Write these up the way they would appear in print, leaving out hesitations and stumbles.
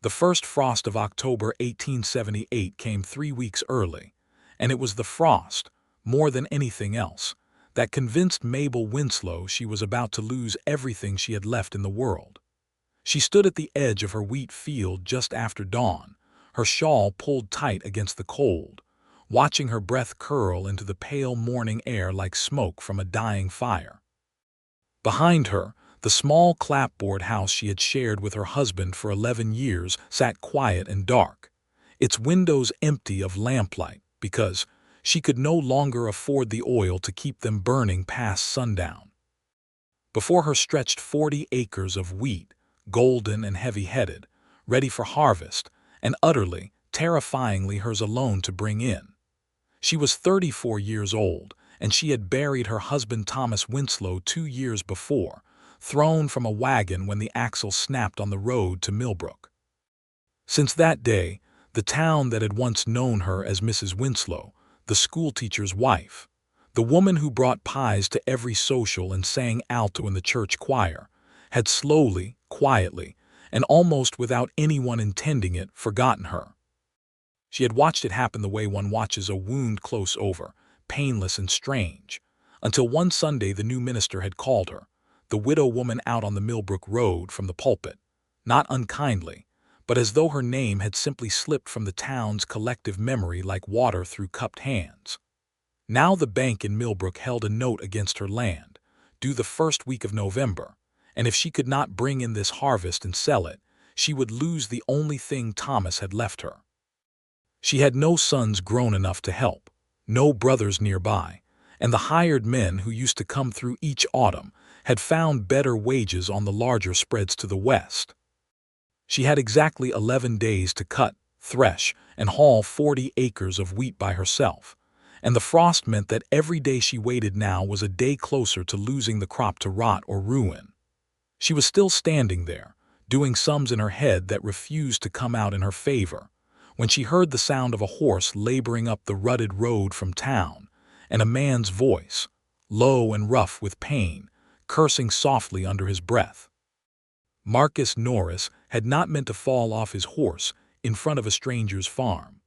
The first frost of October 1878 came 3 weeks early, and it was the frost, more than anything else, that convinced Mabel Winslow she was about to lose everything she had left in the world. She stood at the edge of her wheat field just after dawn, her shawl pulled tight against the cold, watching her breath curl into the pale morning air like smoke from a dying fire. Behind her, the small clapboard house she had shared with her husband for 11 years sat quiet and dark, its windows empty of lamplight because she could no longer afford the oil to keep them burning past sundown. Before her stretched 40 acres of wheat, golden and heavy-headed, ready for harvest, and utterly, terrifyingly hers alone to bring in. She was 34 years old, and she had buried her husband Thomas Winslow 2 years before, thrown from a wagon when the axle snapped on the road to Millbrook. Since that day, the town that had once known her as Mrs. Winslow, the schoolteacher's wife, the woman who brought pies to every social and sang alto in the church choir, had slowly, quietly, and almost without anyone intending it, forgotten her. She had watched it happen the way one watches a wound close over, painless and strange, until one Sunday the new minister had called her, the widow woman out on the Millbrook Road, from the pulpit, not unkindly, but as though her name had simply slipped from the town's collective memory like water through cupped hands. Now the bank in Millbrook held a note against her land, due the first week of November, and if she could not bring in this harvest and sell it, she would lose the only thing Thomas had left her. She had no sons grown enough to help, no brothers nearby, and the hired men who used to come through each autumn had found better wages on the larger spreads to the west. She had exactly 11 days to cut, thresh, and haul 40 acres of wheat by herself, and the frost meant that every day she waited now was a day closer to losing the crop to rot or ruin. She was still standing there, doing sums in her head that refused to come out in her favor, when she heard the sound of a horse laboring up the rutted road from town, and a man's voice, low and rough with pain, cursing softly under his breath. Marcus Norris had not meant to fall off his horse in front of a stranger's farm.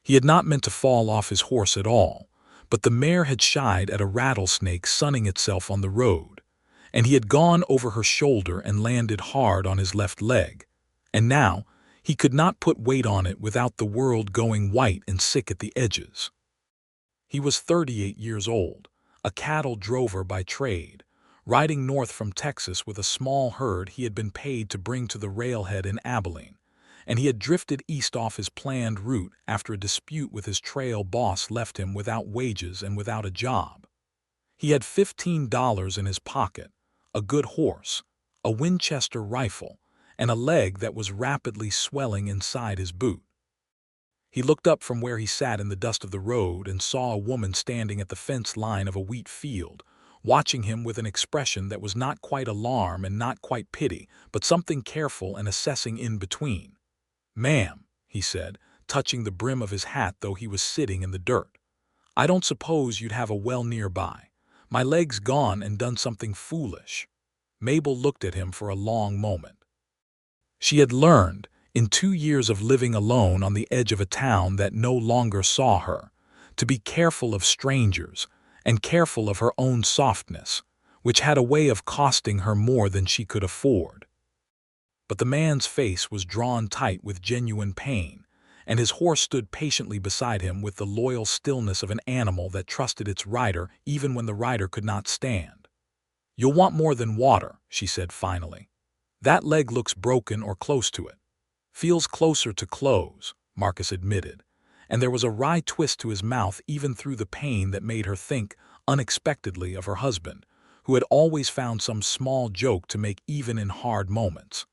He had not meant to fall off his horse at all, but the mare had shied at a rattlesnake sunning itself on the road, and he had gone over her shoulder and landed hard on his left leg, and now he could not put weight on it without the world going white and sick at the edges. He was 38 years old, a cattle drover by trade, riding north from Texas with a small herd he had been paid to bring to the railhead in Abilene, and he had drifted east off his planned route after a dispute with his trail boss left him without wages and without a job. He had $15 in his pocket, a good horse, a Winchester rifle, and a leg that was rapidly swelling inside his boot. He looked up from where he sat in the dust of the road and saw a woman standing at the fence line of a wheat field, watching him with an expression that was not quite alarm and not quite pity, but something careful and assessing in between. "Ma'am," he said, touching the brim of his hat though he was sitting in the dirt, "I don't suppose you'd have a well nearby. My leg's gone and done something foolish." Mabel looked at him for a long moment. She had learned, in 2 years of living alone on the edge of a town that no longer saw her, to be careful of strangers and careful of her own softness, which had a way of costing her more than she could afford. But the man's face was drawn tight with genuine pain, and his horse stood patiently beside him with the loyal stillness of an animal that trusted its rider even when the rider could not stand. "You'll want more than water," she said finally. "That leg looks broken or close to it." "Feels closer to close," Marcus admitted, and there was a wry twist to his mouth even through the pain that made her think, unexpectedly, of her husband, who had always found some small joke to make even in hard moments.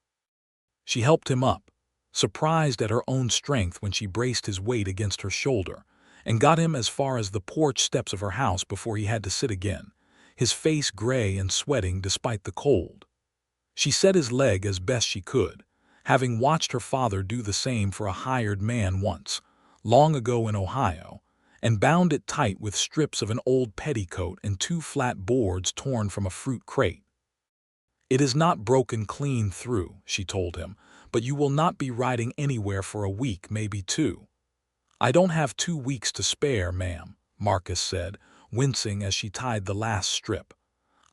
She helped him up, surprised at her own strength when she braced his weight against her shoulder, and got him as far as the porch steps of her house before he had to sit again, his face gray and sweating despite the cold. She set his leg as best she could, having watched her father do the same for a hired man once, long ago in Ohio, and bound it tight with strips of an old petticoat and 2 flat boards torn from a fruit crate. "It is not broken clean through," she told him, but you will not be riding anywhere for a week, maybe two." "I don't have 2 weeks to spare, ma'am," Marcus said, wincing as she tied the last strip.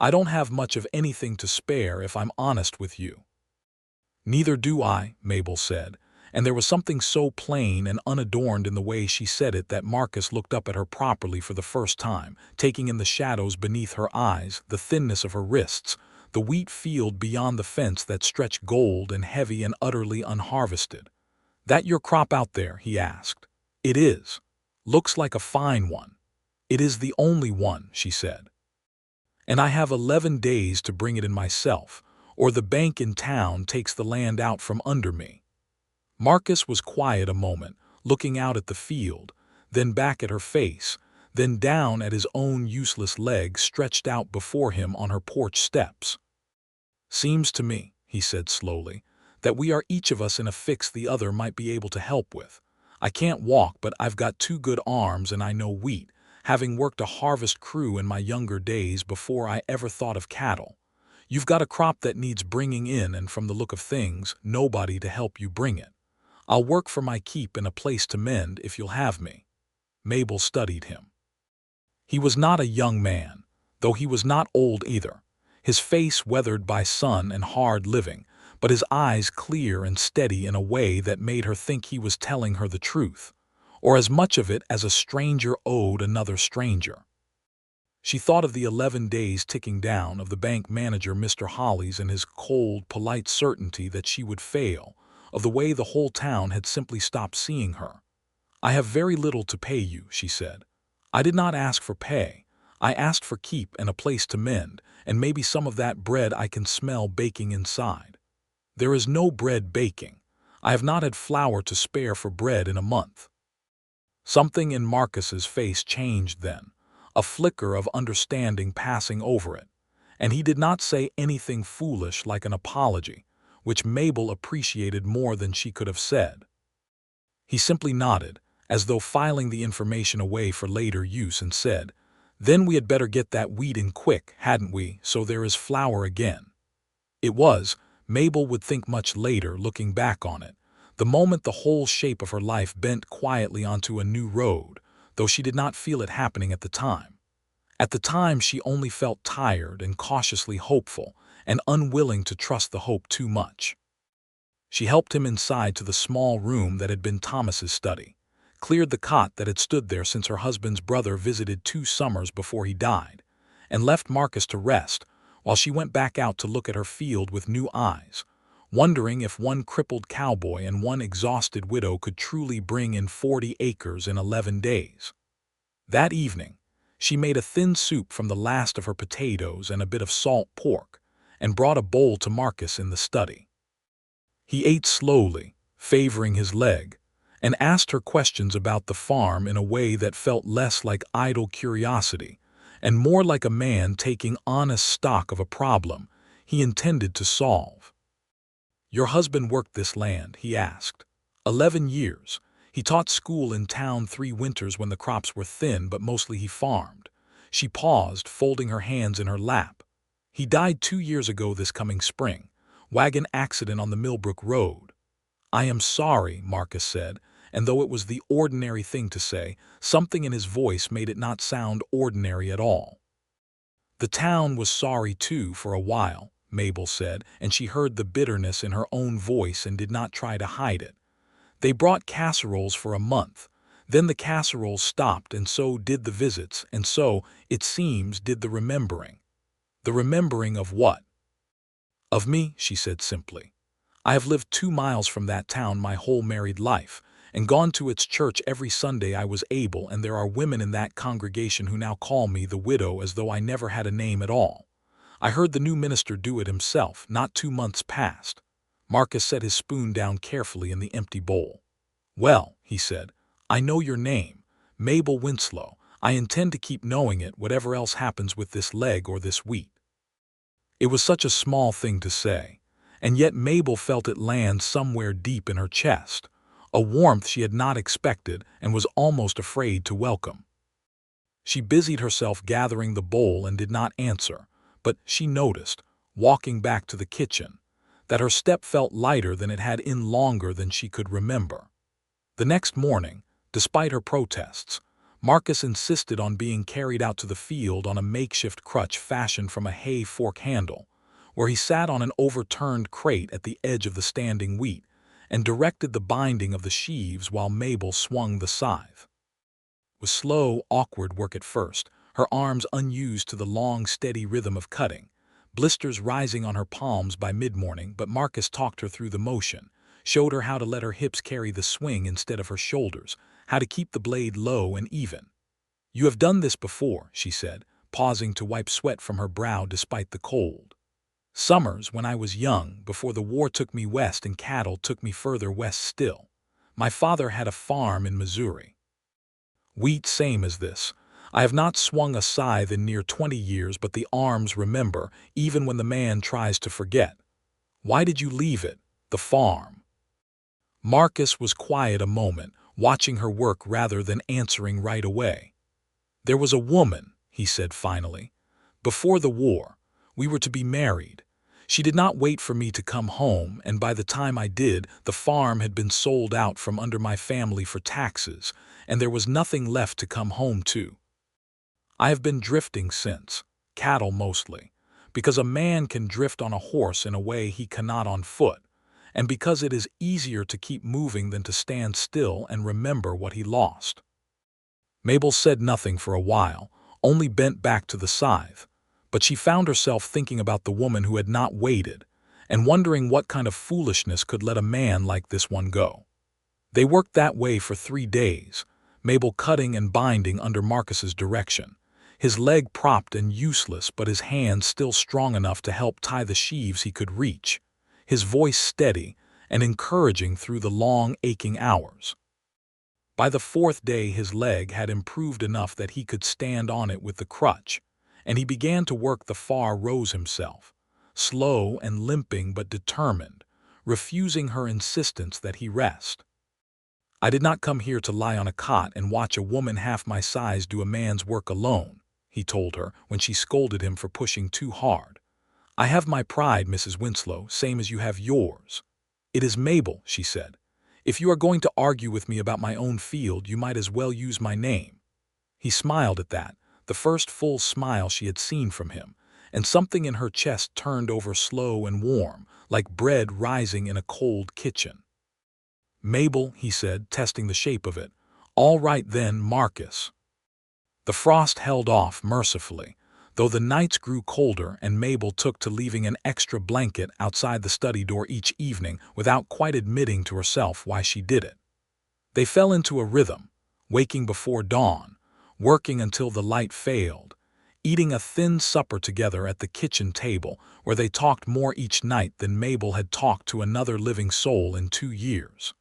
"I don't have much of anything to spare, if I'm honest with you." "Neither do I," Mabel said, and there was something so plain and unadorned in the way she said it that Marcus looked up at her properly for the first time, taking in the shadows beneath her eyes, the thinness of her wrists, the wheat field beyond the fence that stretched gold and heavy and utterly unharvested. "That your crop out there?" he asked. "It is. Looks like a fine one." "It is the only one," she said. "And I have 11 days to bring it in myself, or the bank in town takes the land out from under me." Marcus was quiet a moment, looking out at the field, then back at her face, then down at his own useless legs stretched out before him on her porch steps. "Seems to me," he said slowly, "that we are each of us in a fix the other might be able to help with. I can't walk, but I've got 2 good arms and I know wheat, having worked a harvest crew in my younger days before I ever thought of cattle. You've got a crop that needs bringing in, and from the look of things, nobody to help you bring it. I'll work for my keep and a place to mend if you'll have me." Mabel studied him. He was not a young man, though he was not old either, his face weathered by sun and hard living, but his eyes clear and steady in a way that made her think he was telling her the truth, or as much of it as a stranger owed another stranger. She thought of the 11 days ticking down, of the bank manager, Mr. Hollies, and his cold, polite certainty that she would fail, of the way the whole town had simply stopped seeing her. "I have very little to pay you," she said. "I did not ask for pay. I asked for keep and a place to mend, and maybe some of that bread I can smell baking inside." "There is no bread baking. I have not had flour to spare for bread in a month." Something in Marcus's face changed then, a flicker of understanding passing over it, and he did not say anything foolish like an apology, which Mabel appreciated more than she could have said. He simply nodded, as though filing the information away for later use, and said, "Then we had better get that wheat in quick, hadn't we, so there is flour again." It was, Mabel would think much later, looking back on it, the moment the whole shape of her life bent quietly onto a new road, though she did not feel it happening at the time. At the time she only felt tired and cautiously hopeful, and unwilling to trust the hope too much. She helped him inside to the small room that had been Thomas's study, cleared the cot that had stood there since her husband's brother visited 2 summers before he died, and left Marcus to rest while she went back out to look at her field with new eyes, wondering if one crippled cowboy and one exhausted widow could truly bring in 40 acres in 11 days. That evening, she made a thin soup from the last of her potatoes and a bit of salt pork, and brought a bowl to Marcus in the study. He ate slowly, favoring his leg, and asked her questions about the farm in a way that felt less like idle curiosity and more like a man taking honest stock of a problem he intended to solve. "Your husband worked this land?" he asked. 11 years. He taught school in town 3 winters when the crops were thin, but mostly he farmed." She paused, folding her hands in her lap. "He died 2 years ago this coming spring. Wagon accident on the Millbrook Road." "I am sorry," Marcus said, and though it was the ordinary thing to say, something in his voice made it not sound ordinary at all. "The town was sorry too for a while," Mabel said, and she heard the bitterness in her own voice and did not try to hide it. "They brought casseroles for a month. Then the casseroles stopped, and so did the visits, and so, it seems, did the remembering." "The remembering of what?" "Of me," she said simply. "I have lived 2 miles from that town my whole married life, and gone to its church every Sunday I was able, and there are women in that congregation who now call me the widow as though I never had a name at all. I heard the new minister do it himself, not 2 months past." Marcus set his spoon down carefully in the empty bowl. "Well," he said, "I know your name, Mabel Winslow. I intend to keep knowing it, whatever else happens with this leg or this wheat." It was such a small thing to say, and yet Mabel felt it land somewhere deep in her chest, a warmth she had not expected and was almost afraid to welcome. She busied herself gathering the bowl and did not answer, but she noticed, walking back to the kitchen, that her step felt lighter than it had in longer than she could remember. The next morning, despite her protests, Marcus insisted on being carried out to the field on a makeshift crutch fashioned from a hay fork handle, where he sat on an overturned crate at the edge of the standing wheat and directed the binding of the sheaves while Mabel swung the scythe. It was slow, awkward work at first, her arms unused to the long, steady rhythm of cutting, blisters rising on her palms by mid-morning, but Marcus talked her through the motion, showed her how to let her hips carry the swing instead of her shoulders, how to keep the blade low and even. "You have done this before," she said, pausing to wipe sweat from her brow despite the cold. "Summers, when I was young, before the war took me west and cattle took me further west still. My father had a farm in Missouri. Wheat same as this. I have not swung a scythe in near 20 years, but the arms remember, even when the man tries to forget. Why did you leave it, the farm?" Marcus was quiet a moment, watching her work rather than answering right away. "There was a woman," he said finally. "Before the war, we were to be married. She did not wait for me to come home, and by the time I did, the farm had been sold out from under my family for taxes, and there was nothing left to come home to. I have been drifting since, cattle mostly, because a man can drift on a horse in a way he cannot on foot, and because it is easier to keep moving than to stand still and remember what he lost." Mabel said nothing for a while, only bent back to the scythe, but she found herself thinking about the woman who had not waited, and wondering what kind of foolishness could let a man like this one go. They worked that way for 3 days, Mabel cutting and binding under Marcus's direction, his leg propped and useless but his hands still strong enough to help tie the sheaves he could reach, his voice steady and encouraging through the long, aching hours. By the 4th day his leg had improved enough that he could stand on it with the crutch, and he began to work the far rows himself, slow and limping but determined, refusing her insistence that he rest. "I did not come here to lie on a cot and watch a woman half my size do a man's work alone," he told her when she scolded him for pushing too hard. "I have my pride, Mrs. Winslow, same as you have yours." "It is Mabel," she said. "If you are going to argue with me about my own field, you might as well use my name." He smiled at that, the first full smile she had seen from him, and something in her chest turned over slow and warm, like bread rising in a cold kitchen. "Mabel," he said, testing the shape of it. "All right then, Marcus." The frost held off mercifully, though the nights grew colder and Mabel took to leaving an extra blanket outside the study door each evening without quite admitting to herself why she did it. They fell into a rhythm, waking before dawn, working until the light failed, eating a thin supper together at the kitchen table where they talked more each night than Mabel had talked to another living soul in 2 years.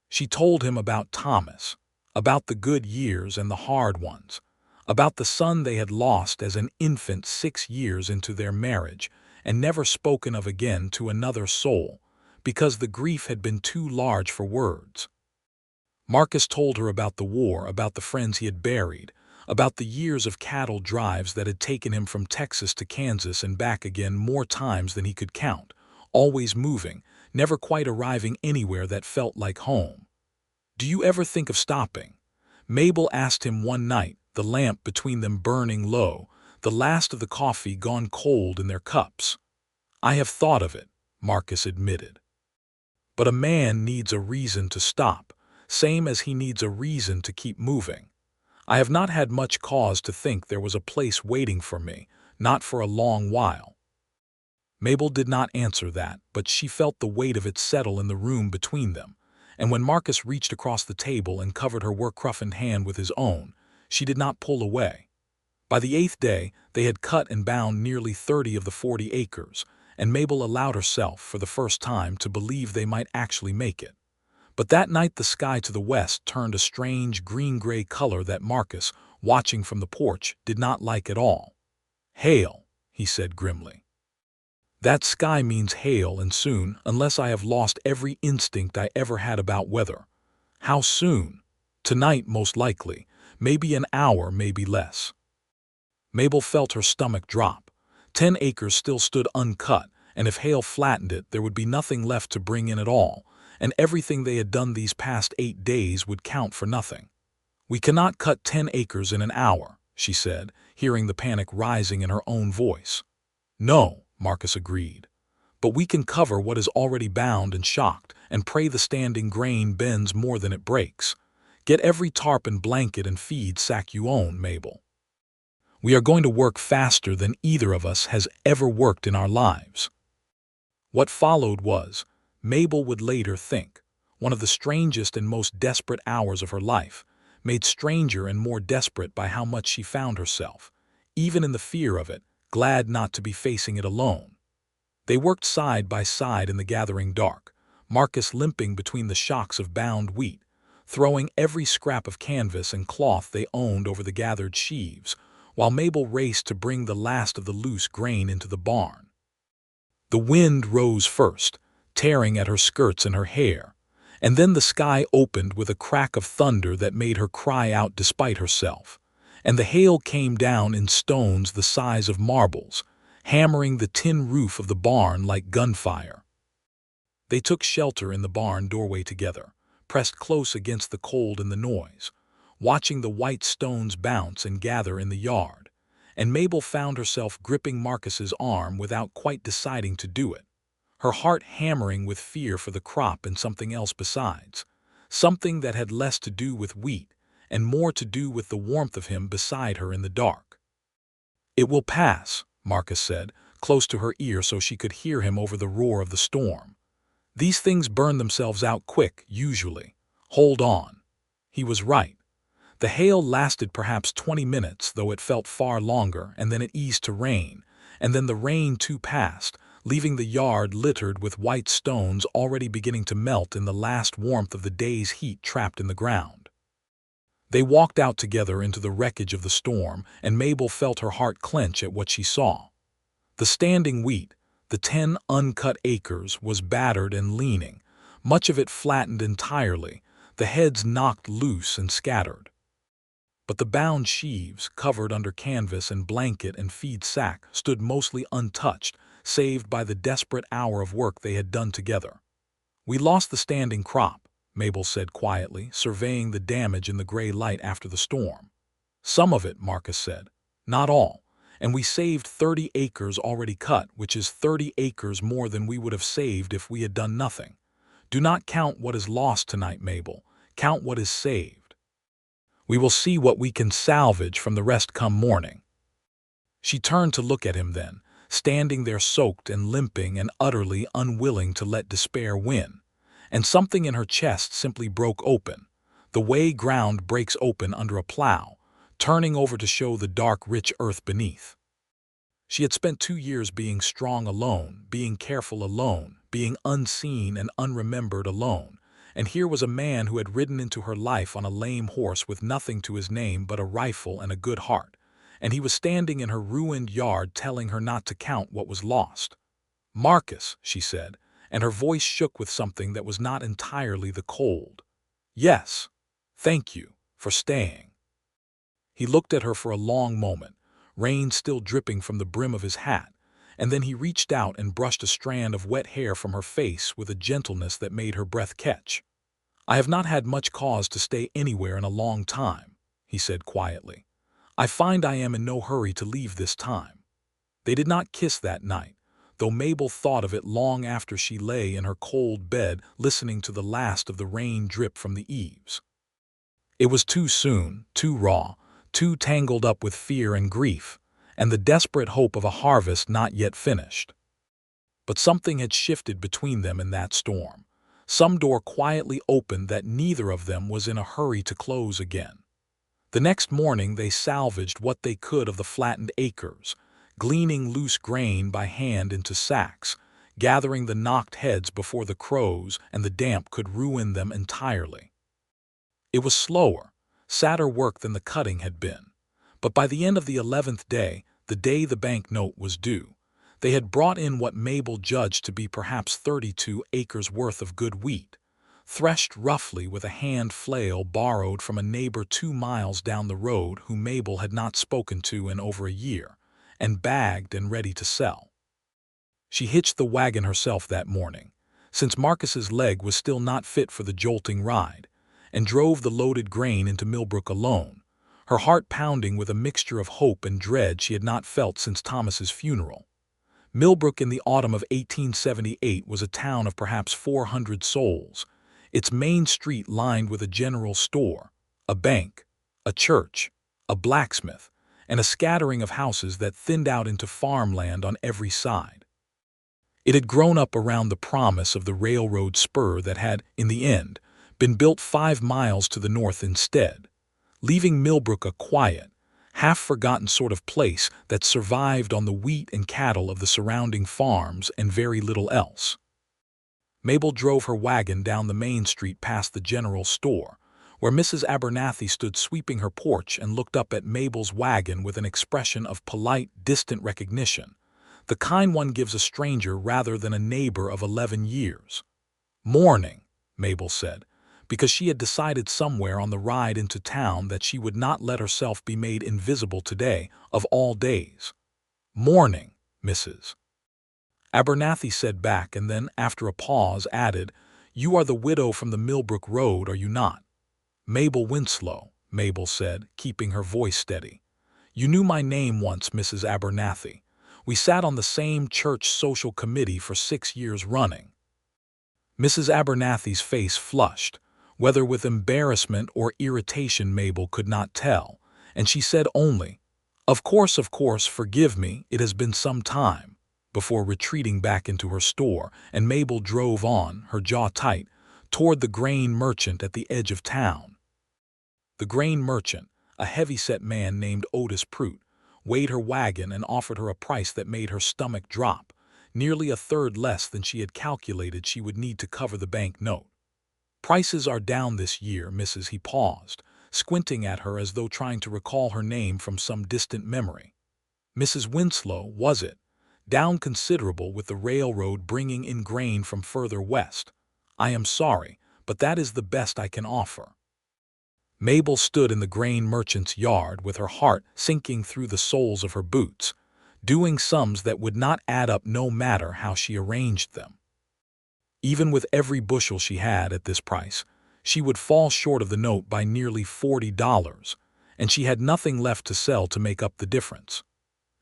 She told him about Thomas, about the good years and the hard ones, about the son they had lost as an infant 6 years into their marriage and never spoken of again to another soul because the grief had been too large for words. Marcus told her about the war, about the friends he had buried, about the years of cattle drives that had taken him from Texas to Kansas and back again more times than he could count, always moving, never quite arriving anywhere that felt like home. "Do you ever think of stopping?" Mabel asked him one night, the lamp between them burning low, the last of the coffee gone cold in their cups. "I have thought of it," Marcus admitted. "But a man needs a reason to stop, same as he needs a reason to keep moving. I have not had much cause to think there was a place waiting for me, not for a long while." Mabel did not answer that, but she felt the weight of it settle in the room between them, and when Marcus reached across the table and covered her work-roughened hand with his own, she did not pull away. By the 8th day, they had cut and bound nearly 30 of the 40 acres, and Mabel allowed herself, for the first time, to believe they might actually make it. But that night the sky to the west turned a strange green-gray color that Marcus, watching from the porch, did not like at all. "Hail," he said grimly. "That sky means hail, and soon, unless I have lost every instinct I ever had about weather." "How soon?" "Tonight, most likely. Maybe an hour, maybe less." Mabel felt her stomach drop. 10 acres still stood uncut, and if hail flattened it, there would be nothing left to bring in at all, and everything they had done these past 8 days would count for nothing. "We cannot cut 10 acres in an hour," she said, hearing the panic rising in her own voice. "No," Marcus agreed. "But we can cover what is already bound and shocked, and pray the standing grain bends more than it breaks. Get every tarp and blanket and feed sack you own, Mabel. We are going to work faster than either of us has ever worked in our lives." What followed was, Mabel would later think, one of the strangest and most desperate hours of her life, made stranger and more desperate by how much she found herself, even in the fear of it, glad not to be facing it alone. They worked side by side in the gathering dark, Marcus limping between the shocks of bound wheat, throwing every scrap of canvas and cloth they owned over the gathered sheaves, while Mabel raced to bring the last of the loose grain into the barn. The wind rose first, tearing at her skirts and her hair, and then the sky opened with a crack of thunder that made her cry out despite herself, and the hail came down in stones the size of marbles, hammering the tin roof of the barn like gunfire. They took shelter in the barn doorway together, pressed close against the cold and the noise, watching the white stones bounce and gather in the yard, and Mabel found herself gripping Marcus's arm without quite deciding to do it, her heart hammering with fear for the crop and something else besides, something that had less to do with wheat and more to do with the warmth of him beside her in the dark. "It will pass," Marcus said, close to her ear so she could hear him over the roar of the storm. "These things burn themselves out quick, usually. Hold on." He was right. The hail lasted perhaps 20 minutes, though it felt far longer, and then it eased to rain, and then the rain too passed, leaving the yard littered with white stones already beginning to melt in the last warmth of the day's heat trapped in the ground. They walked out together into the wreckage of the storm, and Mabel felt her heart clench at what she saw. The standing wheat, the 10 uncut acres, was battered and leaning, much of it flattened entirely, the heads knocked loose and scattered. But the bound sheaves, covered under canvas and blanket and feed sack, stood mostly untouched, saved by the desperate hour of work they had done together. "We lost the standing crop," Mabel said quietly, surveying the damage in the gray light after the storm. "Some of it," Marcus said. "Not all. And we saved 30 acres already cut, which is 30 acres more than we would have saved if we had done nothing. Do not count what is lost tonight, Mabel. Count what is saved. We will see what we can salvage from the rest come morning." She turned to look at him then, standing there soaked and limping and utterly unwilling to let despair win, and something in her chest simply broke open, the way ground breaks open under a plow, turning over to show the dark, rich earth beneath. She had spent 2 years being strong alone, being careful alone, being unseen and unremembered alone, and here was a man who had ridden into her life on a lame horse with nothing to his name but a rifle and a good heart, and he was standing in her ruined yard telling her not to count what was lost. "Marcus," she said, and her voice shook with something that was not entirely the cold. "Yes, thank you for staying." He looked at her for a long moment, rain still dripping from the brim of his hat, and then he reached out and brushed a strand of wet hair from her face with a gentleness that made her breath catch. "I have not had much cause to stay anywhere in a long time," he said quietly. "I find I am in no hurry to leave this time." They did not kiss that night, though Mabel thought of it long after she lay in her cold bed listening to the last of the rain drip from the eaves. It was too soon, too raw, too tangled up with fear and grief, and the desperate hope of a harvest not yet finished. But something had shifted between them in that storm. Some door quietly opened that neither of them was in a hurry to close again. The next morning they salvaged what they could of the flattened acres, gleaning loose grain by hand into sacks, gathering the knocked heads before the crows and the damp could ruin them entirely. It was slower, sadder work than the cutting had been, but by the end of the 11th day, the day the bank note was due, they had brought in what Mabel judged to be perhaps 32 acres worth of good wheat, threshed roughly with a hand flail borrowed from a neighbor 2 miles down the road who Mabel had not spoken to in over a year, and bagged and ready to sell. She hitched the wagon herself that morning, since Marcus's leg was still not fit for the jolting ride, and drove the loaded grain into Millbrook alone, her heart pounding with a mixture of hope and dread she had not felt since Thomas's funeral. Millbrook in the autumn of 1878 was a town of perhaps 400 souls, its main street lined with a general store, a bank, a church, a blacksmith, and a scattering of houses that thinned out into farmland on every side. It had grown up around the promise of the railroad spur that had, in the end, been built 5 miles to the north instead, leaving Millbrook a quiet, half-forgotten sort of place that survived on the wheat and cattle of the surrounding farms and very little else. Mabel drove her wagon down the main street past the general store, where Mrs. Abernathy stood sweeping her porch and looked up at Mabel's wagon with an expression of polite, distant recognition, the kind one gives a stranger rather than a neighbor of 11 years. "Morning," Mabel said, because she had decided somewhere on the ride into town that she would not let herself be made invisible today, of all days. "Morning, Mrs." Abernathy said back, and then, after a pause, added, "You are the widow from the Millbrook Road, are you not?" "Mabel Winslow," Mabel said, keeping her voice steady. "You knew my name once, Mrs. Abernathy. We sat on the same church social committee for 6 years running." Mrs. Abernathy's face flushed, whether with embarrassment or irritation Mabel could not tell, and she said only, of course, forgive me, it has been some time," before retreating back into her store, and Mabel drove on, her jaw tight, toward the grain merchant at the edge of town. The grain merchant, a heavy-set man named Otis Prout, weighed her wagon and offered her a price that made her stomach drop, nearly a third less than she had calculated she would need to cover the bank note. "Prices are down this year, Mrs." He paused, squinting at her as though trying to recall her name from some distant memory. "Mrs. Winslow, was it? Down considerable with the railroad bringing in grain from further west. I am sorry, but that is the best I can offer." Mabel stood in the grain merchant's yard with her heart sinking through the soles of her boots, doing sums that would not add up no matter how she arranged them. Even with every bushel she had at this price, she would fall short of the note by nearly $40, and she had nothing left to sell to make up the difference.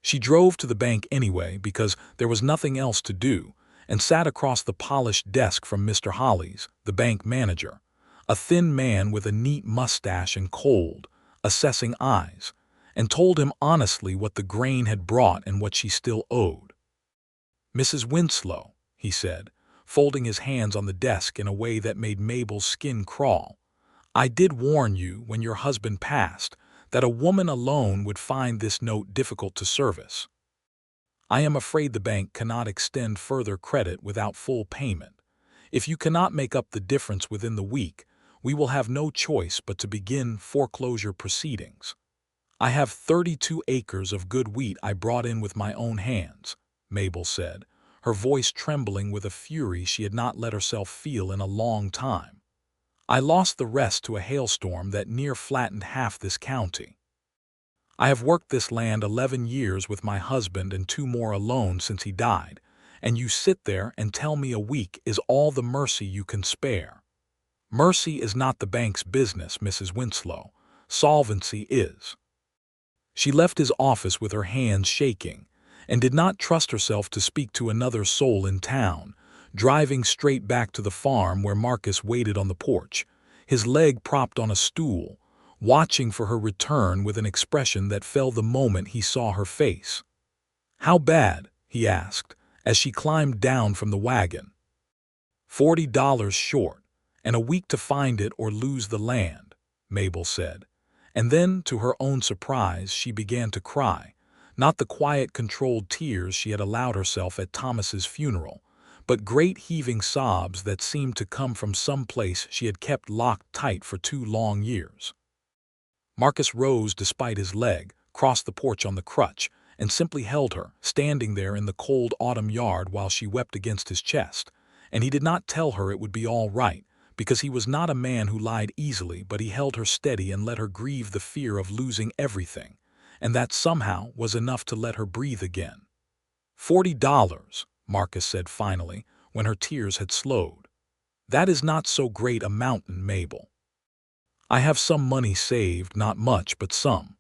She drove to the bank anyway because there was nothing else to do, and sat across the polished desk from Mr. Hollies, the bank manager, a thin man with a neat mustache and cold, assessing eyes, and told him honestly what the grain had brought and what she still owed. "Mrs. Winslow," he said, folding his hands on the desk in a way that made Mabel's skin crawl, "I did warn you when your husband passed that a woman alone would find this note difficult to service. I am afraid the bank cannot extend further credit without full payment. If you cannot make up the difference within the week, we will have no choice but to begin foreclosure proceedings. I have 32 acres of good wheat I brought in with my own hands," Mabel said, her voice trembling with a fury she had not let herself feel in a long time. "I lost the rest to a hailstorm that near flattened half this county. I have worked this land 11 years with my husband and 2 more alone since he died, and you sit there and tell me a week is all the mercy you can spare. Mercy is not the bank's business, Mrs. Winslow. Solvency is." She left his office with her hands shaking, and did not trust herself to speak to another soul in town, driving straight back to the farm where Marcus waited on the porch, his leg propped on a stool, watching for her return with an expression that fell the moment he saw her face. "How bad?" he asked, as she climbed down from the wagon. $40 short, and a week to find it or lose the land," Mabel said. And then, to her own surprise, she began to cry, not the quiet, controlled tears she had allowed herself at Thomas's funeral, but great heaving sobs that seemed to come from some place she had kept locked tight for 2 long years. Marcus rose despite his leg, crossed the porch on the crutch, and simply held her, standing there in the cold autumn yard while she wept against his chest, and he did not tell her it would be all right, because he was not a man who lied easily, but he held her steady and let her grieve the fear of losing everything, and that somehow was enough to let her breathe again. $40, Marcus said finally, when her tears had slowed. "That is not so great a mountain, Mabel. I have some money saved, not much, but some.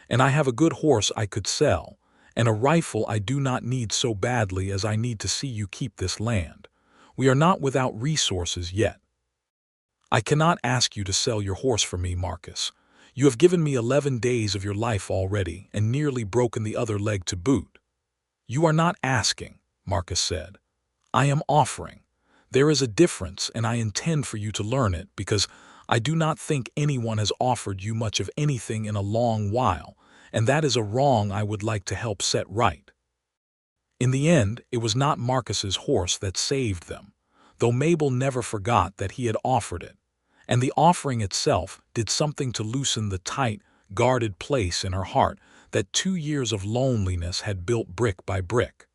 And I have a good horse I could sell, and a rifle I do not need so badly as I need to see you keep this land. We are not without resources yet. I cannot ask you to sell your horse for me, Marcus. You have given me 11 days of your life already and nearly broken the other leg to boot." "You are not asking," Marcus said. "I am offering. There is a difference, and I intend for you to learn it, because I do not think anyone has offered you much of anything in a long while, and that is a wrong I would like to help set right." In the end, it was not Marcus's horse that saved them, though Mabel never forgot that he had offered it, and the offering itself did something to loosen the tight, guarded place in her heart that 2 years of loneliness had built brick by brick.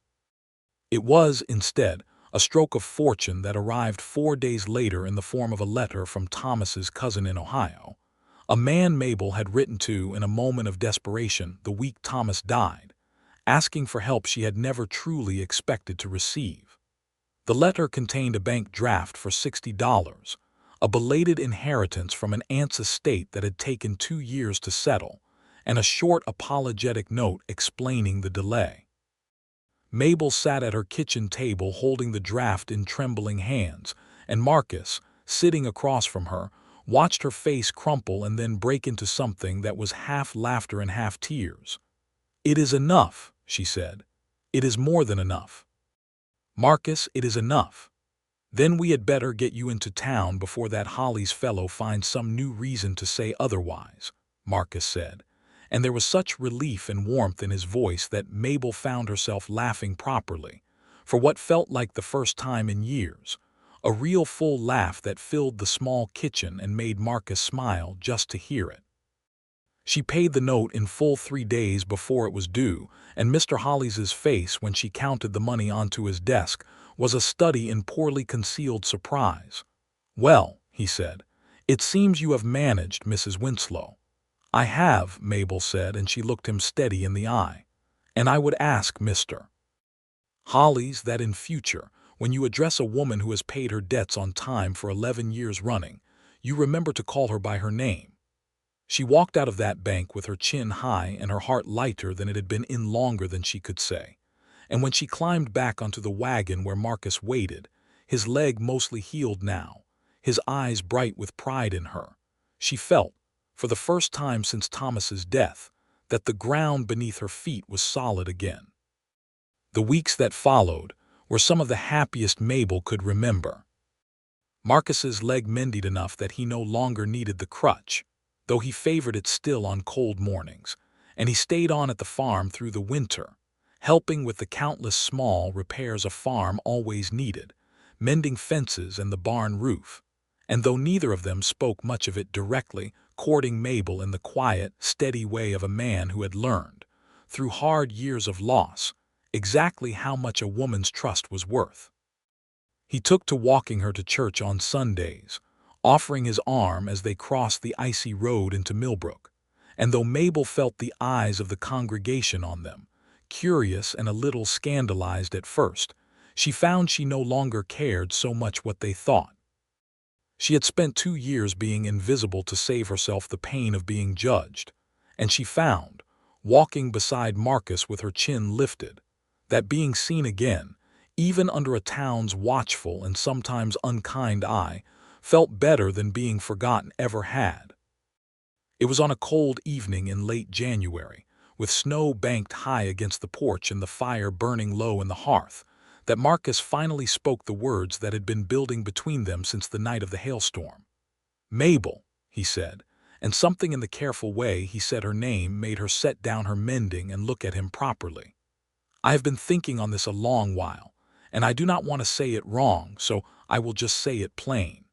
It was, instead, a stroke of fortune that arrived 4 days later in the form of a letter from Thomas's cousin in Ohio, a man Mabel had written to in a moment of desperation the week Thomas died, asking for help she had never truly expected to receive. The letter contained a bank draft for $60, a belated inheritance from an aunt's estate that had taken 2 years to settle, and a short apologetic note explaining the delay. Mabel sat at her kitchen table holding the draft in trembling hands, and Marcus, sitting across from her, watched her face crumple and then break into something that was half laughter and half tears. "It is enough," she said. "It is more than enough. Marcus, it is enough. Then we had better get you into town before that Holly's fellow finds some new reason to say otherwise," Marcus said, and there was such relief and warmth in his voice that Mabel found herself laughing properly, for what felt like the first time in years, a real full laugh that filled the small kitchen and made Marcus smile just to hear it. She paid the note in full 3 days before it was due, and Mr. Holly's face when she counted the money onto his desk was a study in poorly concealed surprise. "Well," he said, "it seems you have managed, Mrs. Winslow." "I have," Mabel said, and she looked him steady in the eye. "And I would ask Mr. Holly's that in future, when you address a woman who has paid her debts on time for 11 years running, you remember to call her by her name." She walked out of that bank with her chin high and her heart lighter than it had been in longer than she could say. And when she climbed back onto the wagon where Marcus waited, his leg mostly healed now, his eyes bright with pride in her, she felt, for the first time since Thomas's death, that the ground beneath her feet was solid again. The weeks that followed were some of the happiest Mabel could remember. Marcus's leg mended enough that he no longer needed the crutch, though he favored it still on cold mornings, and he stayed on at the farm through the winter, helping with the countless small repairs a farm always needed, mending fences and the barn roof, and though neither of them spoke much of it directly, courting Mabel in the quiet, steady way of a man who had learned, through hard years of loss, exactly how much a woman's trust was worth. He took to walking her to church on Sundays, offering his arm as they crossed the icy road into Millbrook, and though Mabel felt the eyes of the congregation on them, curious and a little scandalized at first, she found she no longer cared so much what they thought. She had spent 2 years being invisible to save herself the pain of being judged, and she found, walking beside Marcus with her chin lifted, that being seen again, even under a town's watchful and sometimes unkind eye, felt better than being forgotten ever had. It was on a cold evening in late January, with snow banked high against the porch and the fire burning low in the hearth, that Marcus finally spoke the words that had been building between them since the night of the hailstorm. "Mabel," he said, and something in the careful way he said her name made her set down her mending and look at him properly. "I have been thinking on this a long while, and I do not want to say it wrong, so I will just say it plain.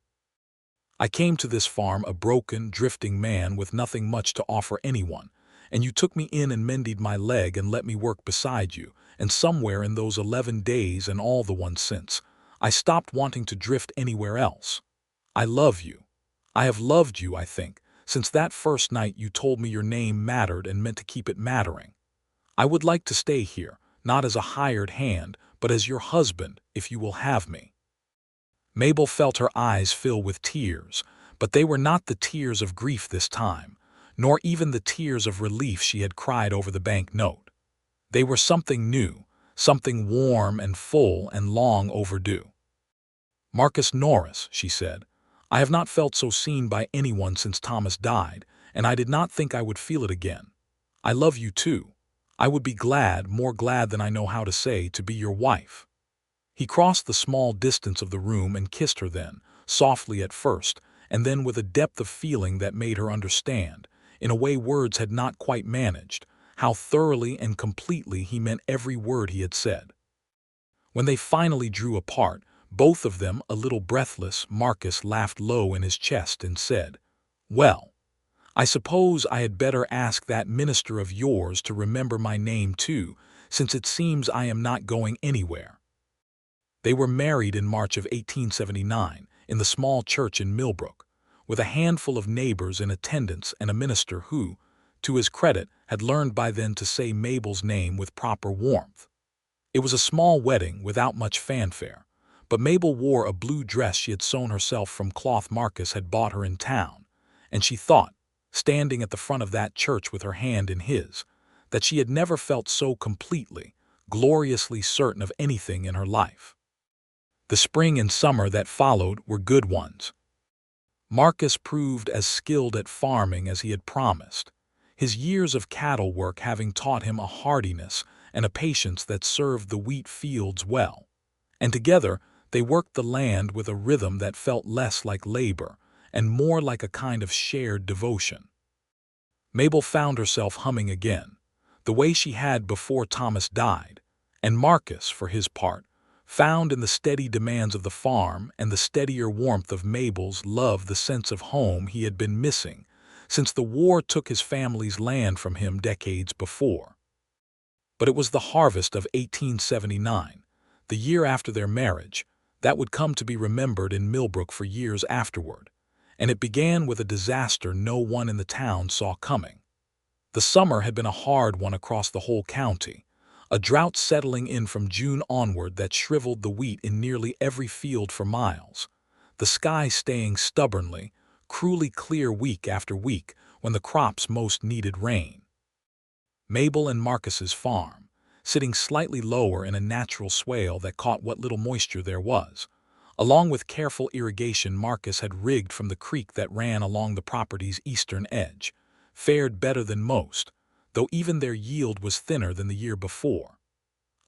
I came to this farm a broken, drifting man with nothing much to offer anyone, and you took me in and mended my leg and let me work beside you, and somewhere in those 11 days and all the ones since, I stopped wanting to drift anywhere else. I love you. I have loved you, I think, since that first night you told me your name mattered and meant to keep it mattering. I would like to stay here, not as a hired hand, but as your husband, if you will have me." Mabel felt her eyes fill with tears, but they were not the tears of grief this time, nor even the tears of relief she had cried over the bank note. They were something new, something warm and full and long overdue. "Marcus Norris," she said, "I have not felt so seen by anyone since Thomas died, and I did not think I would feel it again. I love you too. I would be glad, more glad than I know how to say, to be your wife." He crossed the small distance of the room and kissed her then, softly at first, and then with a depth of feeling that made her understand, in a way words had not quite managed, how thoroughly and completely he meant every word he had said. When they finally drew apart, both of them a little breathless, Marcus laughed low in his chest and said, "Well, I suppose I had better ask that minister of yours to remember my name too, since it seems I am not going anywhere." They were married in March of 1879 in the small church in Millbrook, with a handful of neighbors in attendance and a minister who, to his credit, had learned by then to say Mabel's name with proper warmth. It was a small wedding without much fanfare, but Mabel wore a blue dress she had sewn herself from cloth Marcus had bought her in town, and she thought, standing at the front of that church with her hand in his, that she had never felt so completely, gloriously certain of anything in her life. The spring and summer that followed were good ones. Marcus proved as skilled at farming as he had promised, his years of cattle work having taught him a hardiness and a patience that served the wheat fields well, and together they worked the land with a rhythm that felt less like labor and more like a kind of shared devotion. Mabel found herself humming again, the way she had before Thomas died, and Marcus, for his part, found in the steady demands of the farm and the steadier warmth of Mabel's love the sense of home he had been missing since the war took his family's land from him decades before. But it was the harvest of 1879, the year after their marriage, that would come to be remembered in Millbrook for years afterward, and it began with a disaster no one in the town saw coming. The summer had been a hard one across the whole county, a drought settling in from June onward that shriveled the wheat in nearly every field for miles, the sky staying stubbornly, cruelly clear week after week when the crops most needed rain. Mabel and Marcus's farm, sitting slightly lower in a natural swale that caught what little moisture there was, along with careful irrigation Marcus had rigged from the creek that ran along the property's eastern edge, fared better than most, though even their yield was thinner than the year before.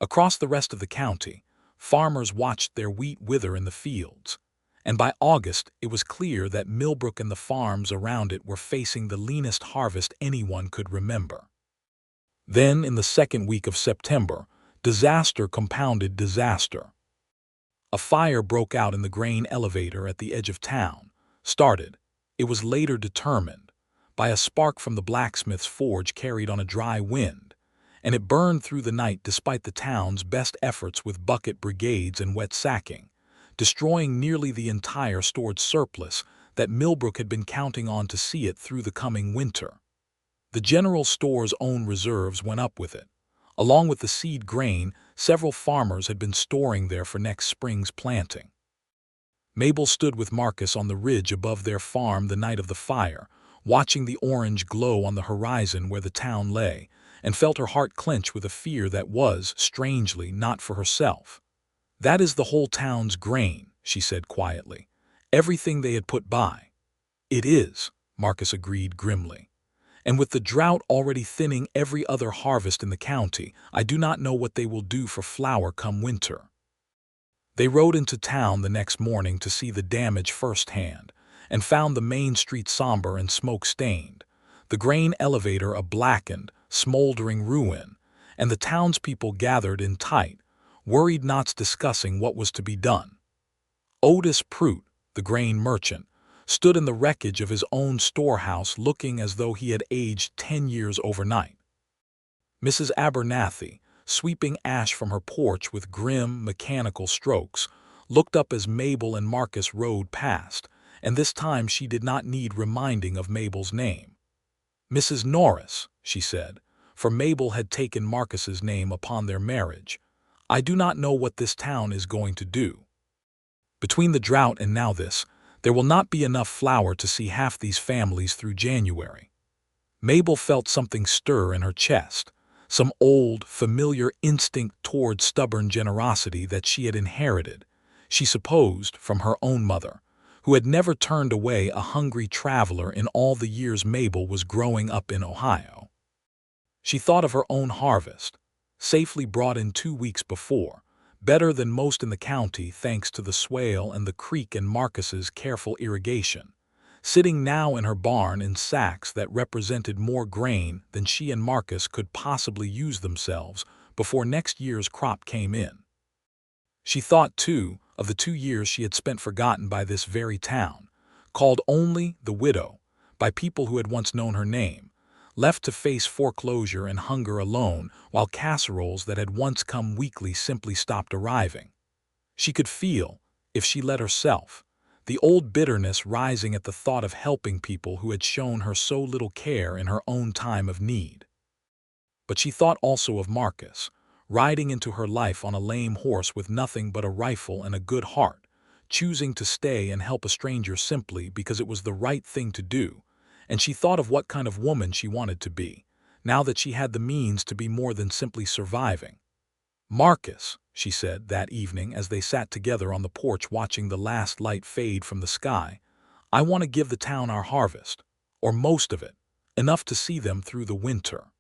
Across the rest of the county, farmers watched their wheat wither in the fields, and by August it was clear that Millbrook and the farms around it were facing the leanest harvest anyone could remember. Then, in the second week of September, disaster compounded disaster. A fire broke out in the grain elevator at the edge of town, started, it was later determined, by a spark from the blacksmith's forge carried on a dry wind, and it burned through the night despite the town's best efforts with bucket brigades and wet sacking, destroying nearly the entire stored surplus that Millbrook had been counting on to see it through the coming winter. The general store's own reserves went up with it. Along with the seed grain, several farmers had been storing there for next spring's planting. Mabel stood with Marcus on the ridge above their farm the night of the fire, watching the orange glow on the horizon where the town lay, and felt her heart clench with a fear that was, strangely, not for herself. "That is the whole town's grain," she said quietly. "Everything they had put by." "It is," Marcus agreed grimly. "And with the drought already thinning every other harvest in the county, I do not know what they will do for flour come winter." They rode into town the next morning to see the damage firsthand, and found the main street somber and smoke-stained, the grain elevator a blackened, smoldering ruin, and the townspeople gathered in tight, worried knots discussing what was to be done. Otis Prout, the grain merchant, stood in the wreckage of his own storehouse looking as though he had aged 10 years overnight. Mrs. Abernathy, sweeping ash from her porch with grim, mechanical strokes, looked up as Mabel and Marcus rode past, and this time she did not need reminding of Mabel's name. "Mrs. Norris," she said, for Mabel had taken Marcus's name upon their marriage, I do not know what this town is going to do. Between the drought and now this, there will not be enough flour to see half these families through January. Mabel felt something stir in her chest, some old, familiar instinct toward stubborn generosity that she had inherited, she supposed, from her own mother, who had never turned away a hungry traveler in all the years Mabel was growing up in Ohio. She thought of her own harvest, safely brought in 2 weeks before, better than most in the county thanks to the swale and the creek and Marcus's careful irrigation, sitting now in her barn in sacks that represented more grain than she and Marcus could possibly use themselves before next year's crop came in. She thought, too, of the 2 years she had spent forgotten by this very town, called only the widow, by people who had once known her name, left to face foreclosure and hunger alone while casseroles that had once come weekly simply stopped arriving. She could feel, if she let herself, the old bitterness rising at the thought of helping people who had shown her so little care in her own time of need. But she thought also of Marcus, riding into her life on a lame horse with nothing but a rifle and a good heart, choosing to stay and help a stranger simply because it was the right thing to do, and she thought of what kind of woman she wanted to be, now that she had the means to be more than simply surviving. "Marcus," she said that evening as they sat together on the porch watching the last light fade from the sky, "I want to give the town our harvest, or most of it, enough to see them through the winter."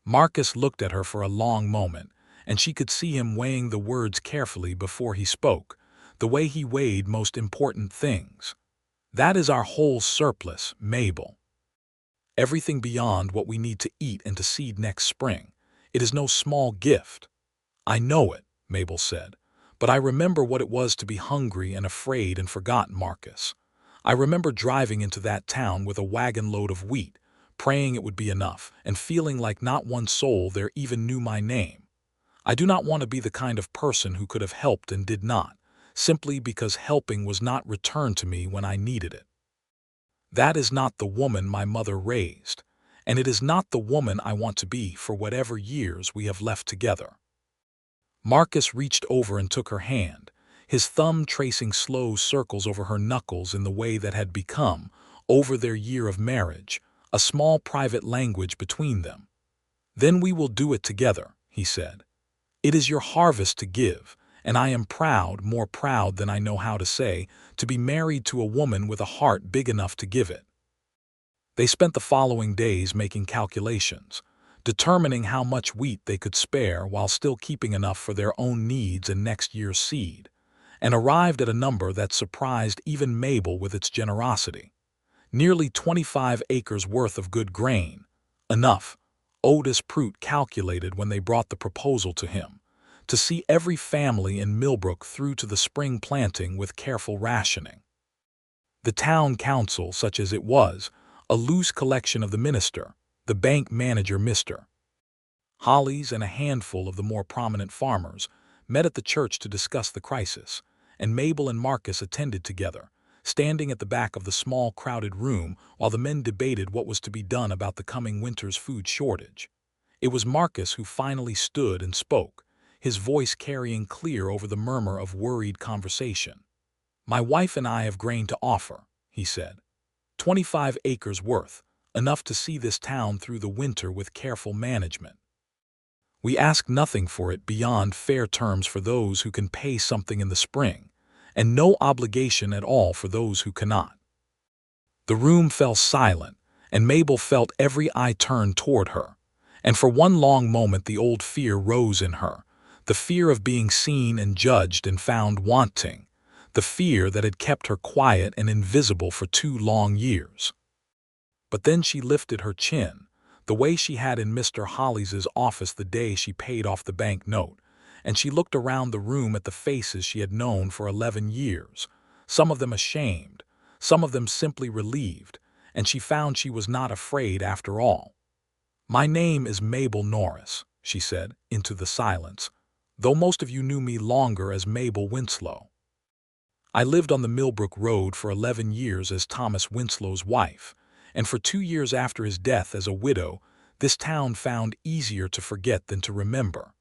Marcus looked at her for a long moment, and she could see him weighing the words carefully before he spoke, the way he weighed most important things. "That is our whole surplus, Mabel. Everything beyond what we need to eat and to seed next spring. It is no small gift." "I know it," Mabel said, "but I remember what it was to be hungry and afraid and forgotten, Marcus. I remember driving into that town with a wagon load of wheat, praying it would be enough, and feeling like not one soul there even knew my name. I do not want to be the kind of person who could have helped and did not, simply because helping was not returned to me when I needed it. That is not the woman my mother raised, and it is not the woman I want to be for whatever years we have left together." Marcus reached over and took her hand, his thumb tracing slow circles over her knuckles in the way that had become, over their year of marriage, a small private language between them. "Then we will do it together," he said. "It is your harvest to give, and I am proud, more proud than I know how to say, to be married to a woman with a heart big enough to give it." They spent the following days making calculations, determining how much wheat they could spare while still keeping enough for their own needs and next year's seed, and arrived at a number that surprised even Mabel with its generosity. Nearly 25 acres worth of good grain. Enough, Otis Prout calculated when they brought the proposal to him, to see every family in Millbrook through to the spring planting with careful rationing. The town council, such as it was, a loose collection of the minister, the bank manager Mr. Hollies, and a handful of the more prominent farmers, met at the church to discuss the crisis, and Mabel and Marcus attended together, standing at the back of the small crowded room while the men debated what was to be done about the coming winter's food shortage. It was Marcus who finally stood and spoke, his voice carrying clear over the murmur of worried conversation. "My wife and I have grain to offer," he said. 25 acres worth, enough to see this town through the winter with careful management. We ask nothing for it beyond fair terms for those who can pay something in the spring, and no obligation at all for those who cannot." The room fell silent, and Mabel felt every eye turned toward her, and for one long moment the old fear rose in her, the fear of being seen and judged and found wanting, the fear that had kept her quiet and invisible for 2 long years. But then she lifted her chin, the way she had in Mr. Hollies' office the day she paid off the bank note, and she looked around the room at the faces she had known for 11 years, some of them ashamed, some of them simply relieved, and she found she was not afraid after all. "My name is Mabel Norris," she said, into the silence, "though most of you knew me longer as Mabel Winslow. I lived on the Millbrook Road for 11 years as Thomas Winslow's wife, and for 2 years after his death as a widow, this town found easier to forget than to remember.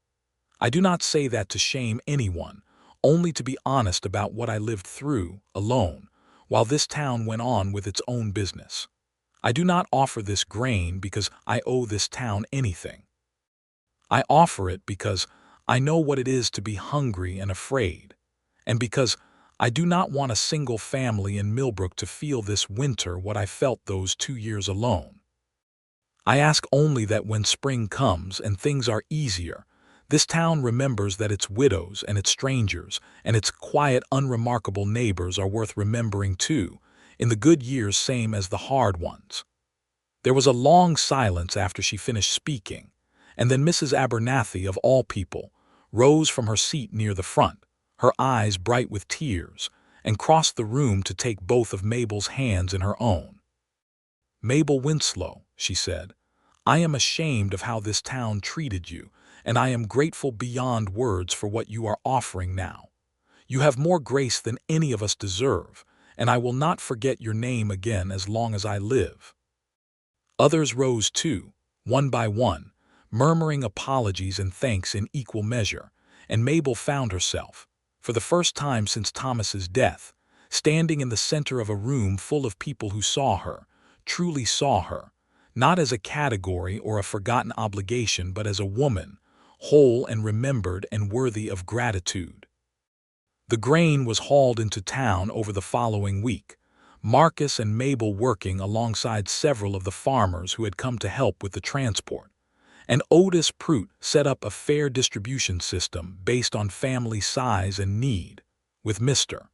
I do not say that to shame anyone, only to be honest about what I lived through, alone, while this town went on with its own business. I do not offer this grain because I owe this town anything. I offer it because I know what it is to be hungry and afraid, and because I do not want a single family in Millbrook to feel this winter what I felt those 2 years alone. I ask only that when spring comes and things are easier, this town remembers that its widows and its strangers and its quiet, unremarkable neighbors are worth remembering too, in the good years same as the hard ones. There was a long silence after she finished speaking, and then Mrs. Abernathy, of all people, rose from her seat near the front, her eyes bright with tears, and crossed the room to take both of Mabel's hands in her own. "Mabel Winslow," she said, "I am ashamed of how this town treated you, and I am grateful beyond words for what you are offering now. You have more grace than any of us deserve, and I will not forget your name again as long as I live." Others rose too, one by one, murmuring apologies and thanks in equal measure, and Mabel found herself, for the first time since Thomas's death, standing in the center of a room full of people who saw her, truly saw her, not as a category or a forgotten obligation but as a woman, whole and remembered and worthy of gratitude. The grain was hauled into town over the following week, Marcus and Mabel working alongside several of the farmers who had come to help with the transport, and Otis Prout set up a fair distribution system based on family size and need, with Mr.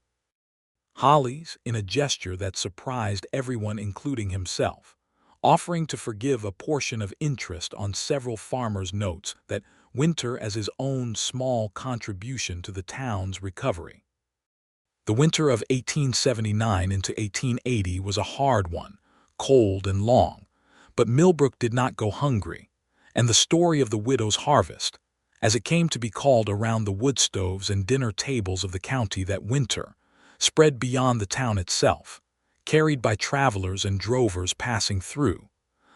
Hollies, in a gesture that surprised everyone including himself, offering to forgive a portion of interest on several farmers' notes that winter as his own small contribution to the town's recovery. The winter of 1879 into 1880 was a hard one, cold and long, but Millbrook did not go hungry, and the story of the widow's harvest, as it came to be called around the wood stoves and dinner tables of the county that winter, spread beyond the town itself, carried by travelers and drovers passing through,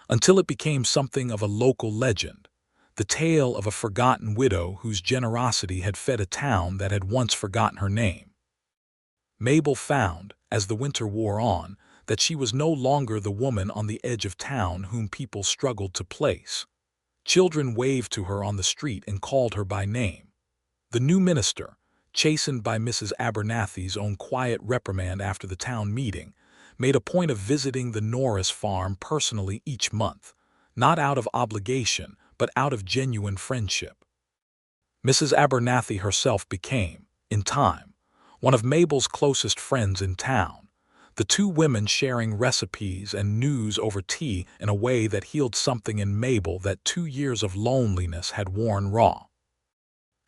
until it became something of a local legend, the tale of a forgotten widow whose generosity had fed a town that had once forgotten her name. Mabel found, as the winter wore on, that she was no longer the woman on the edge of town whom people struggled to place. Children waved to her on the street and called her by name. The new minister, chastened by Mrs. Abernathy's own quiet reprimand after the town meeting, made a point of visiting the Norris farm personally each month, not out of obligation, but out of genuine friendship. Mrs. Abernathy herself became, in time, one of Mabel's closest friends in town, the two women sharing recipes and news over tea in a way that healed something in Mabel that 2 years of loneliness had worn raw.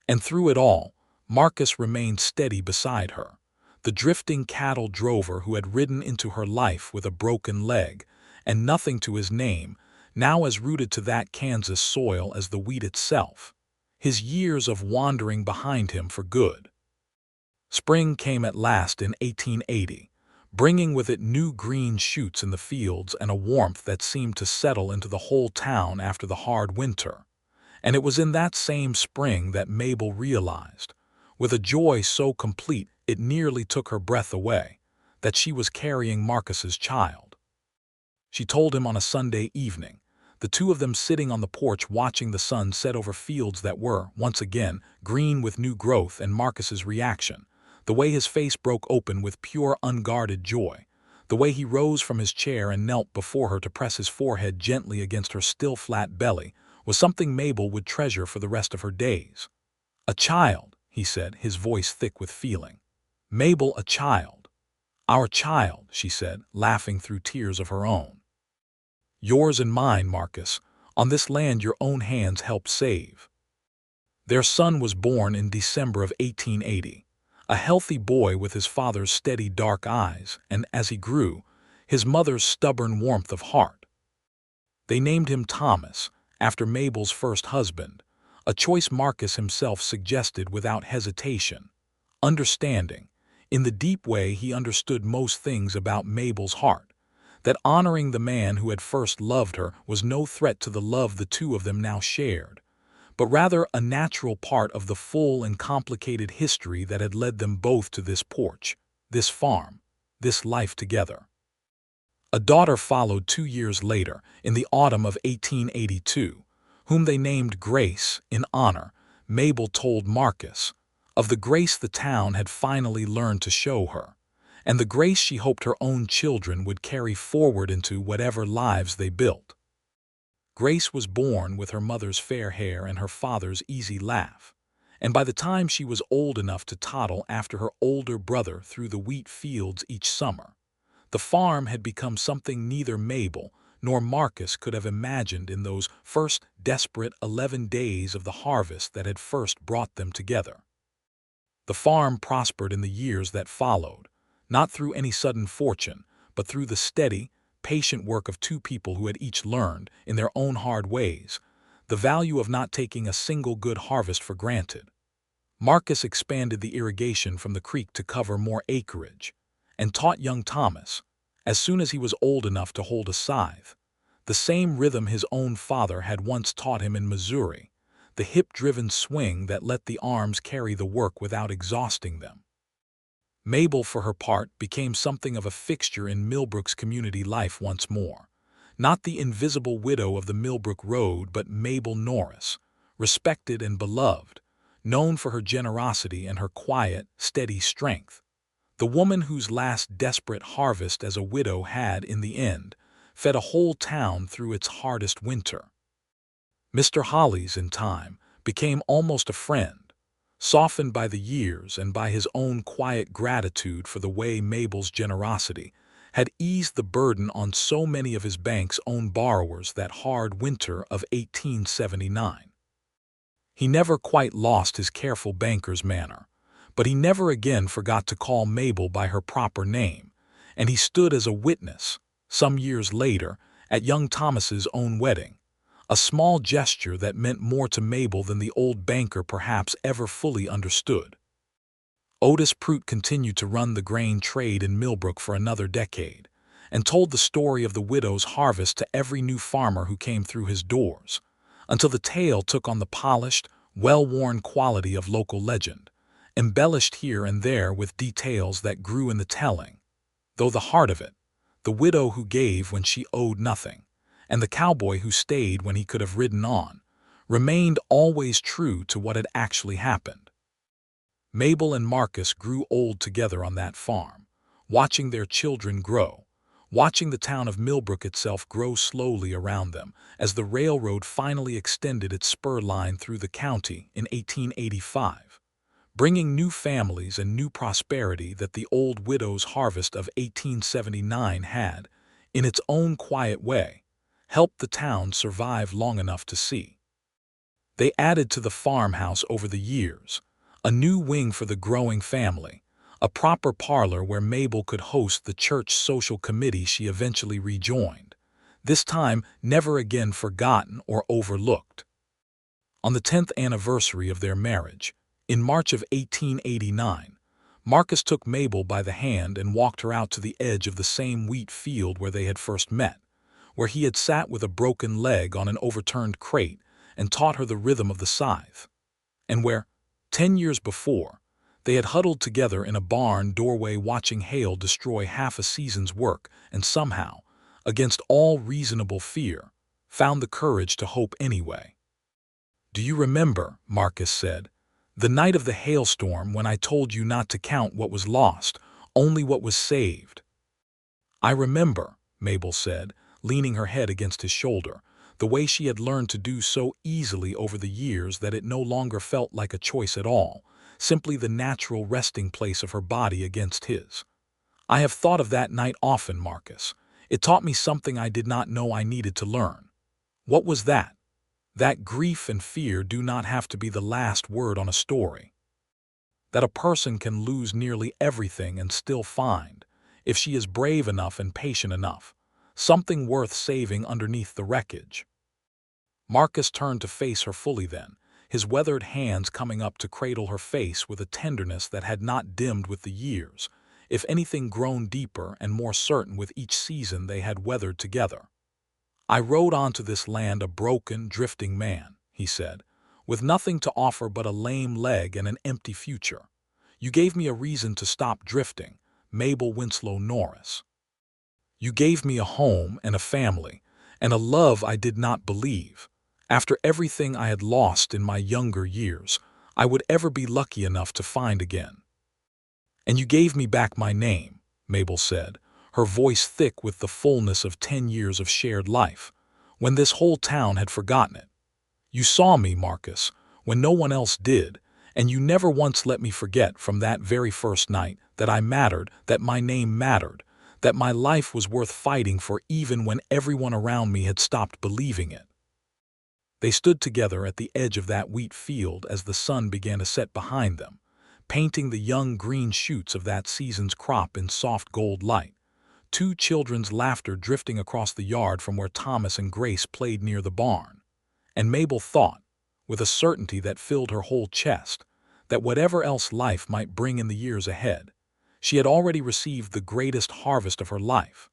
And through it all, Marcus remained steady beside her, the drifting cattle drover who had ridden into her life with a broken leg and nothing to his name, now as rooted to that Kansas soil as the wheat itself, his years of wandering behind him for good. Spring came at last in 1880, bringing with it new green shoots in the fields and a warmth that seemed to settle into the whole town after the hard winter. And it was in that same spring that Mabel realized, with a joy so complete it nearly took her breath away, that she was carrying Marcus's child. She told him on a Sunday evening, the two of them sitting on the porch watching the sun set over fields that were, once again, green with new growth, and Marcus's reaction, the way his face broke open with pure unguarded joy, the way he rose from his chair and knelt before her to press his forehead gently against her still flat belly, was something Mabel would treasure for the rest of her days. "A child," he said, his voice thick with feeling. "Mabel, a child. Our child," she said, laughing through tears of her own. "Yours and mine, Marcus. On this land your own hands helped save." Their son was born in December of 1880, a healthy boy with his father's steady dark eyes and, as he grew, his mother's stubborn warmth of heart. They named him Thomas, after Mabel's first husband, a choice Marcus himself suggested without hesitation, understanding, in the deep way he understood most things about Mabel's heart, that honoring the man who had first loved her was no threat to the love the two of them now shared, but rather a natural part of the full and complicated history that had led them both to this porch, this farm, this life together. A daughter followed 2 years later, in the autumn of 1882, whom they named Grace in honor. Mabel told Marcus of the Grace the town had finally learned to show her, and the Grace she hoped her own children would carry forward into whatever lives they built. Grace was born with her mother's fair hair and her father's easy laugh, and by the time she was old enough to toddle after her older brother through the wheat fields each summer, the farm had become something neither Mabel nor Marcus could have imagined in those first desperate 11 days of the harvest that had first brought them together. The farm prospered in the years that followed, not through any sudden fortune, but through the steady, patient work of two people who had each learned, in their own hard ways, the value of not taking a single good harvest for granted. Marcus expanded the irrigation from the creek to cover more acreage, and taught young Thomas, as soon as he was old enough to hold a scythe, the same rhythm his own father had once taught him in Missouri, the hip-driven swing that let the arms carry the work without exhausting them. Mabel, for her part, became something of a fixture in Millbrook's community life once more. Not the invisible widow of the Millbrook Road, but Mabel Norris, respected and beloved, known for her generosity and her quiet, steady strength. The woman whose last desperate harvest as a widow had, in the end, fed a whole town through its hardest winter. Mr. Hollis, in time, became almost a friend, softened by the years and by his own quiet gratitude for the way Mabel's generosity had eased the burden on so many of his bank's own borrowers that hard winter of 1879. He never quite lost his careful banker's manner, but he never again forgot to call Mabel by her proper name, and he stood as a witness, some years later, at young Thomas's own wedding, a small gesture that meant more to Mabel than the old banker perhaps ever fully understood. Otis Prout continued to run the grain trade in Millbrook for another decade, and told the story of the widow's harvest to every new farmer who came through his doors, until the tale took on the polished, well-worn quality of local legend, embellished here and there with details that grew in the telling, though the heart of it, the widow who gave when she owed nothing, and the cowboy who stayed when he could have ridden on, remained always true to what had actually happened. Mabel and Marcus grew old together on that farm, watching their children grow, watching the town of Millbrook itself grow slowly around them as the railroad finally extended its spur line through the county in 1885, bringing new families and new prosperity that the old widow's harvest of 1879 had, in its own quiet way, helped the town survive long enough to see. They added to the farmhouse over the years, a new wing for the growing family, a proper parlor where Mabel could host the church social committee she eventually rejoined, this time never again forgotten or overlooked. On the 10th anniversary of their marriage, in March of 1889, Marcus took Mabel by the hand and walked her out to the edge of the same wheat field where they had first met, where he had sat with a broken leg on an overturned crate and taught her the rhythm of the scythe, and where, 10 years before, they had huddled together in a barn doorway watching hail destroy half a season's work and somehow, against all reasonable fear, found the courage to hope anyway. "Do you remember," Marcus said, "the night of the hailstorm when I told you not to count what was lost, only what was saved?" "I remember," Mabel said, leaning her head against his shoulder, the way she had learned to do so easily over the years that it no longer felt like a choice at all, simply the natural resting place of her body against his. "I have thought of that night often, Marcus. It taught me something I did not know I needed to learn." "What was that?" "That grief and fear do not have to be the last word on a story. That a person can lose nearly everything and still find, if she is brave enough and patient enough, something worth saving underneath the wreckage." Marcus turned to face her fully then, his weathered hands coming up to cradle her face with a tenderness that had not dimmed with the years, if anything grown deeper and more certain with each season they had weathered together. "I rode onto this land a broken, drifting man," he said, with nothing to offer but a lame leg and an empty future. You gave me a reason to stop drifting, Mabel Winslow Norris. You gave me a home and a family, and a love I did not believe, after everything I had lost in my younger years, I would ever be lucky enough to find again. And you gave me back my name, Mabel said, her voice thick with the fullness of 10 years of shared life, when this whole town had forgotten it. You saw me, Marcus, when no one else did, and you never once let me forget from that very first night that I mattered, that my name mattered, that my life was worth fighting for even when everyone around me had stopped believing it. They stood together at the edge of that wheat field as the sun began to set behind them, painting the young green shoots of that season's crop in soft gold light. Two children's laughter drifting across the yard from where Thomas and Grace played near the barn. And Mabel thought, with a certainty that filled her whole chest, that whatever else life might bring in the years ahead, she had already received the greatest harvest of her life,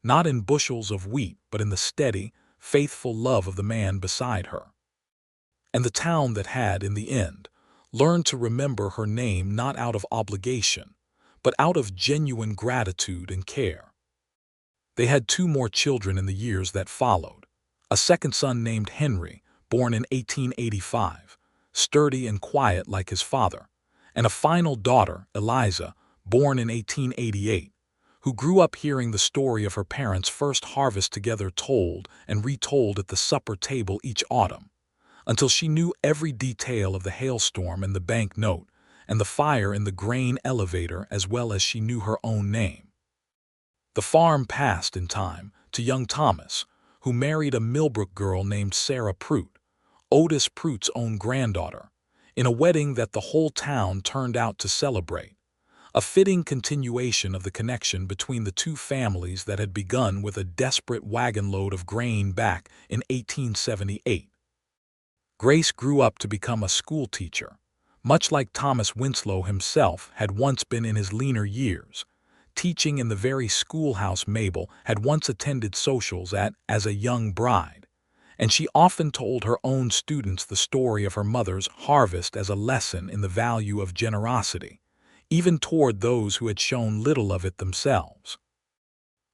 not in bushels of wheat, but in the steady, faithful love of the man beside her. And the town that had, in the end, learned to remember her name not out of obligation, but out of genuine gratitude and care. They had two more children in the years that followed, a second son named Henry, born in 1885, sturdy and quiet like his father, and a final daughter, Eliza, born in 1888, who grew up hearing the story of her parents' first harvest together told and retold at the supper table each autumn, until she knew every detail of the hailstorm and the bank note and the fire in the grain elevator as well as she knew her own name. The farm passed in time to young Thomas, who married a Millbrook girl named Sarah Prout, Otis Prout's own granddaughter, in a wedding that the whole town turned out to celebrate, a fitting continuation of the connection between the two families that had begun with a desperate wagon load of grain back in 1878. Grace grew up to become a school teacher, much like Thomas Winslow himself had once been in his leaner years, teaching in the very schoolhouse Mabel had once attended socials at as a young bride, and she often told her own students the story of her mother's harvest as a lesson in the value of generosity, even toward those who had shown little of it themselves.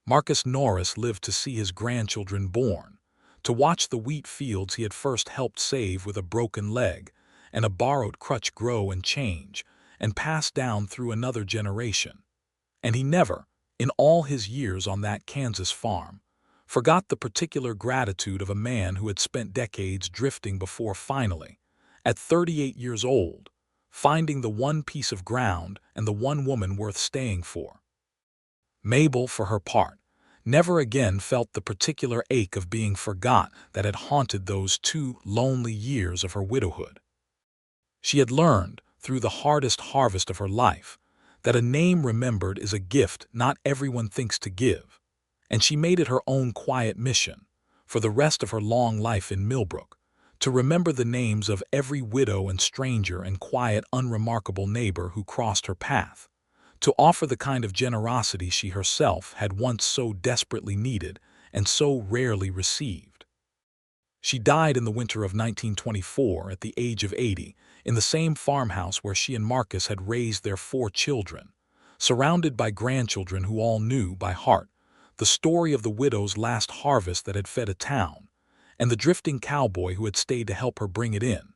Marcus Norris lived to see his grandchildren born, to watch the wheat fields he had first helped save with a broken leg and a borrowed crutch grow and change and pass down through another generation. And he never, in all his years on that Kansas farm, forgot the particular gratitude of a man who had spent decades drifting before finally, at 38 years old, finding the one piece of ground and the one woman worth staying for. Mabel, for her part, never again felt the particular ache of being forgot that had haunted those 2 lonely years of her widowhood. She had learned, through the hardest harvest of her life, that a name remembered is a gift not everyone thinks to give, and she made it her own quiet mission, for the rest of her long life in Millbrook, to remember the names of every widow and stranger and quiet, unremarkable neighbor who crossed her path, to offer the kind of generosity she herself had once so desperately needed and so rarely received. She died in the winter of 1924 at the age of 80 in the same farmhouse where she and Marcus had raised their 4 children, surrounded by grandchildren who all knew by heart the story of the widow's last harvest that had fed a town, and the drifting cowboy who had stayed to help her bring it in,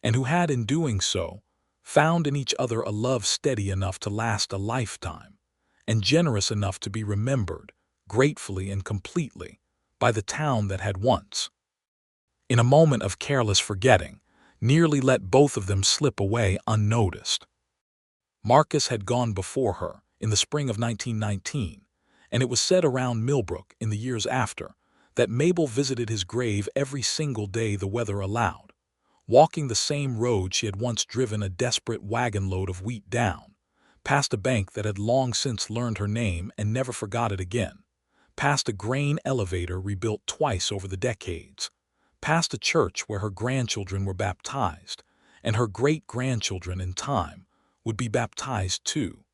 and who had, in doing so, found in each other a love steady enough to last a lifetime, and generous enough to be remembered, gratefully and completely, by the town that had once, in a moment of careless forgetting, nearly let both of them slip away unnoticed. Marcus had gone before her in the spring of 1919, and it was said around Millbrook in the years after that Mabel visited his grave every single day the weather allowed, walking the same road she had once driven a desperate wagon load of wheat down, past a bank that had long since learned her name and never forgot it again, past a grain elevator rebuilt twice over the decades, past a church where her grandchildren were baptized, and her great-grandchildren in time would be baptized too.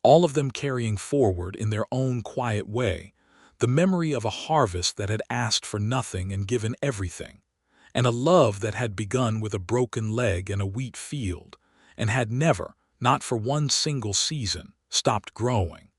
All of them carrying forward in their own quiet way the memory of a harvest that had asked for nothing and given everything, and a love that had begun with a broken leg and a wheat field, and had never, not for one single season, stopped growing.